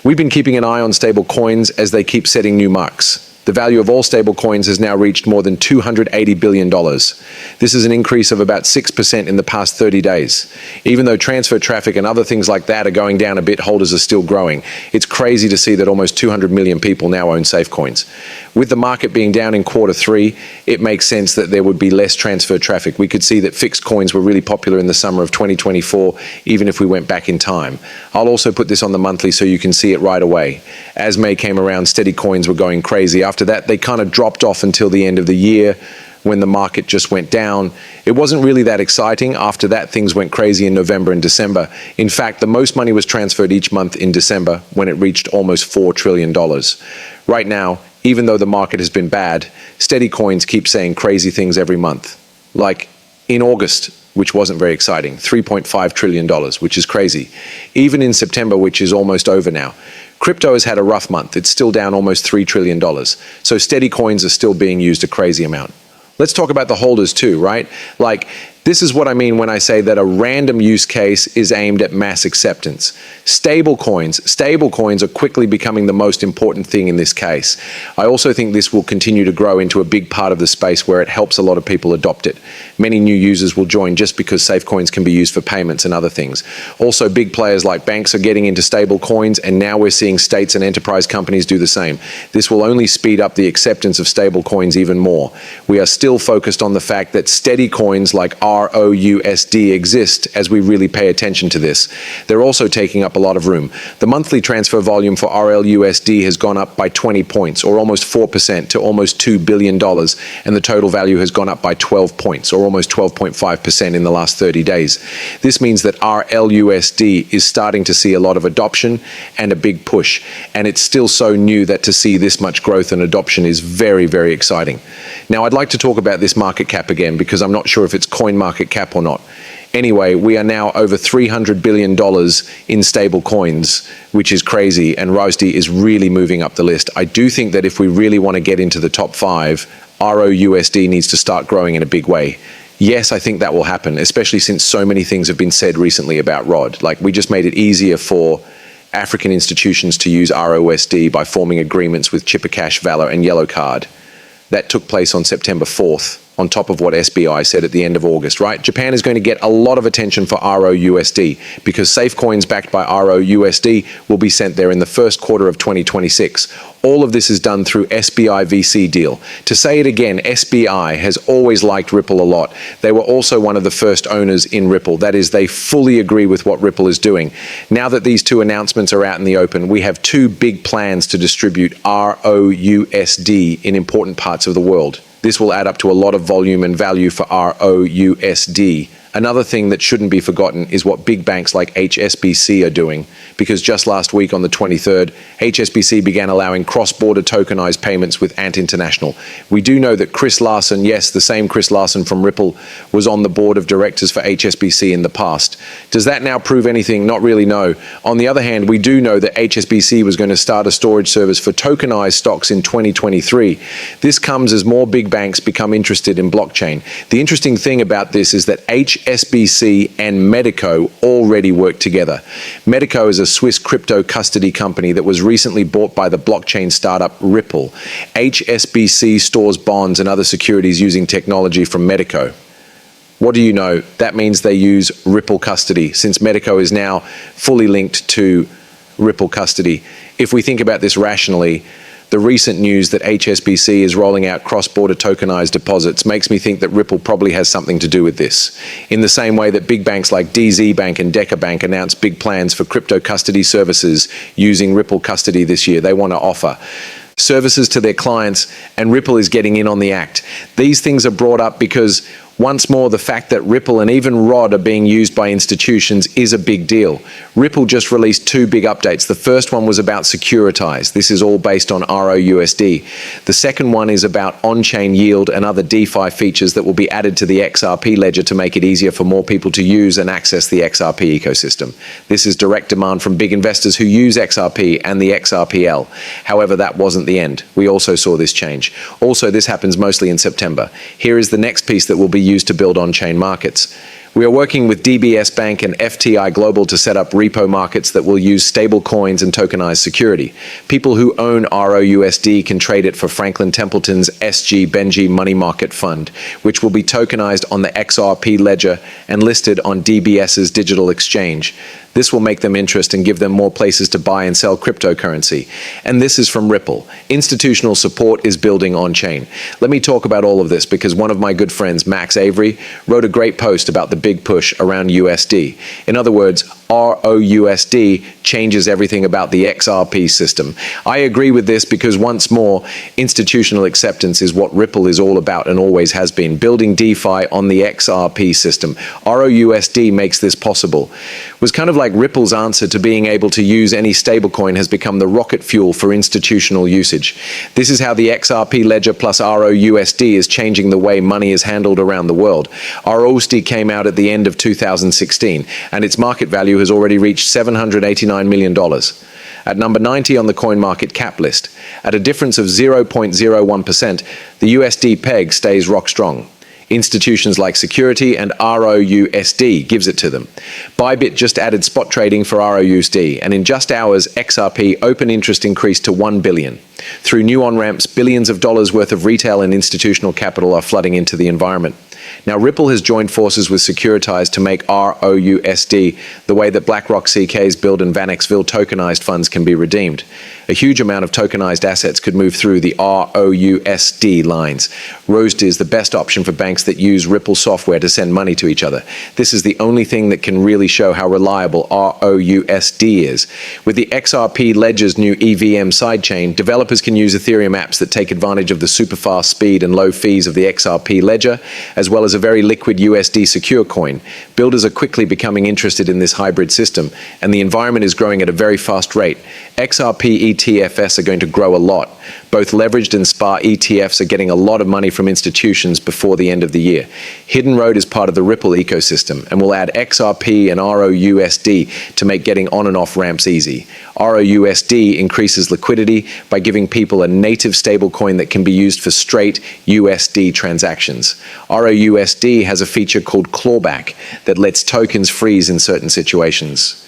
We've been keeping an eye on stable coins as they keep setting new marks. The value of all stable coins has now reached more than $280 billion. This is an increase of about 6% in the past 30 days. Even though transfer traffic and other things like that are going down a bit, holders are still growing. It's crazy to see that almost 200 million people now own safe coins. With the market being down in Q3, it makes sense that there would be less transfer traffic. We could see that fixed coins were really popular in the summer of 2024, even if we went back in time. I'll also put this on the monthly so you can see it right away. As May came around, steady coins were going crazy. After that, they kind of dropped off until the end of the year when the market just went down. It wasn't really that exciting. After that, things went crazy in November and December. In fact, the most money was transferred each month in December when it reached almost $4 trillion. Right now, even though the market has been bad, steady coins keep saying crazy things every month. Like in August, which wasn't very exciting, $3.5 trillion, which is crazy. Even in September, which is almost over now. Crypto has had a rough month. It's still down almost $3 trillion. So steady coins are still being used a crazy amount. Let's talk about the holders too, right? Like, this is what I mean when I say that a random use case is aimed at mass acceptance. Stable coins are quickly becoming the most important thing in this case. I also think this will continue to grow into a big part of the space where it helps a lot of people adopt it. Many new users will join just because safe coins can be used for payments and other things. Also, big players like banks are getting into stable coins, and now we're seeing states and enterprise companies do the same. This will only speed up the acceptance of stable coins even more. We are still focused on the fact that steady coins like RLUSD exist as we really pay attention to this. They're also taking up a lot of room. The monthly transfer volume for RLUSD has gone up by 20 points, or almost 4%, to almost $2 billion, and the total value has gone up by 12 points, or almost 12.5% in the last 30 days. This means that RLUSD is starting to see a lot of adoption and a big push, and it's still so new that to see this much growth and adoption is very, very exciting. Now, I'd like to talk about this market cap again, because I'm not sure if it's coin market cap or not. Anyway, we are now over $300 billion in stable coins, which is crazy, and RLUSD is really moving up the list. I do think that if we really want to get into the top 5, RLUSD needs to start growing in a big way. Yes, I think that will happen, especially since so many things have been said recently about ROD. Like, we just made it easier for African institutions to use RLUSD by forming agreements with Chipper Cash, Valor, and Yellow Card. That took place on September 4th, on top of what SBI said at the end of August, right? Japan is going to get a lot of attention for RLUSD because safe coins backed by RLUSD will be sent there in the first quarter of 2026. All of this is done through SBI VC deal. To say it again, SBI has always liked Ripple a lot. They were also one of the first owners in Ripple. That is, they fully agree with what Ripple is doing. Now that these two announcements are out in the open, we have two big plans to distribute RLUSD in important parts of the world. This will add up to a lot of volume and value for RLUSD. Another thing that shouldn't be forgotten is what big banks like HSBC are doing, because just last week on the 23rd, HSBC began allowing cross-border tokenized payments with Ant International. We do know that Chris Larsson, yes, the same Chris Larsson from Ripple, was on the board of directors for HSBC in the past. Does that now prove anything? Not really, no. On the other hand, we do know that HSBC was going to start a storage service for tokenized stocks in 2023. This comes as more big banks become interested in blockchain. The interesting thing about this is that HSBC and Medico already work together. Medico is a Swiss crypto custody company that was recently bought by the blockchain startup Ripple. HSBC stores bonds and other securities using technology from Medico. What do you know? That means they use Ripple custody, since Medico is now fully linked to Ripple custody. If we think about this rationally, the recent news that HSBC is rolling out cross-border tokenized deposits makes me think that Ripple probably has something to do with this. In the same way that big banks like DZ Bank and Deca Bank announced big plans for crypto custody services using Ripple custody this year, they want to offer services to their clients, and Ripple is getting in on the act. These things are brought up because, once more, the fact that Ripple and even ROD are being used by institutions is a big deal. Ripple just released two big updates. The first one was about Securitize. This is all based on RLUSD. The second one is about on-chain yield and other DeFi features that will be added to the XRP ledger to make it easier for more people to use and access the XRP ecosystem. This is direct demand from big investors who use XRP and the XRPL. However, that wasn't the end. We also saw this change. Also, this happens mostly in September. Here is the next piece that will be used to build on-chain markets. We are working with DBS Bank and FTI Global to set up repo markets that will use stable coins and tokenized security. People who own RLUSD can trade it for Franklin Templeton's SG Benji Money Market Fund, which will be tokenized on the XRP ledger and listed on DBS's digital exchange. This will make them interest and give them more places to buy and sell cryptocurrency. And this is from Ripple. Institutional support is building on-chain. Let me talk about all of this because one of my good friends, Max Avery, wrote a great post about the big push around USD. In other words, RLUSD changes everything about the XRP system. I agree with this because once more, institutional acceptance is what Ripple is all about and always has been, building DeFi on the XRP system. RLUSD makes this possible. It was kind of like Ripple's answer to being able to use any stablecoin has become the rocket fuel for institutional usage. This is how the XRP ledger plus RLUSD is changing the way money is handled around the world. RLUSD came out at the end of 2016 and its market value has already reached $789 million. At number 90 on the coin market cap list, at a difference of 0.01%, the USD peg stays rock strong. Institutions like Security and RLUSD gives it to them. Bybit just added spot trading for RLUSD, and in just hours, XRP open interest increased to 1 billion. Through new on-ramps, billions of dollars worth of retail and institutional capital are flooding into the environment. Now, Ripple has joined forces with Securitize to make RLUSD the way that BlackRock CK's Build and VanEckville tokenized funds can be redeemed. A huge amount of tokenized assets could move through the RLUSD lines. RLUSD is the best option for banks that use Ripple software to send money to each other. This is the only thing that can really show how reliable RLUSD is. With the XRP Ledger's new EVM sidechain, developers can use Ethereum apps that take advantage of the super fast speed and low fees of the XRP Ledger, as well as a very liquid USD secure coin. Builders are quickly becoming interested in this hybrid system, and the environment is growing at a very fast rate. XRP ETFs are going to grow a lot. Both leveraged and SPA ETFs are getting a lot of money from institutions before the end of the year. Hidden Road is part of the Ripple ecosystem and will add XRP and RLUSD to make getting on and off ramps easy. RLUSD increases liquidity by giving people a native stablecoin that can be used for straight USD transactions. RLUSD has a feature called clawback that lets tokens freeze in certain situations.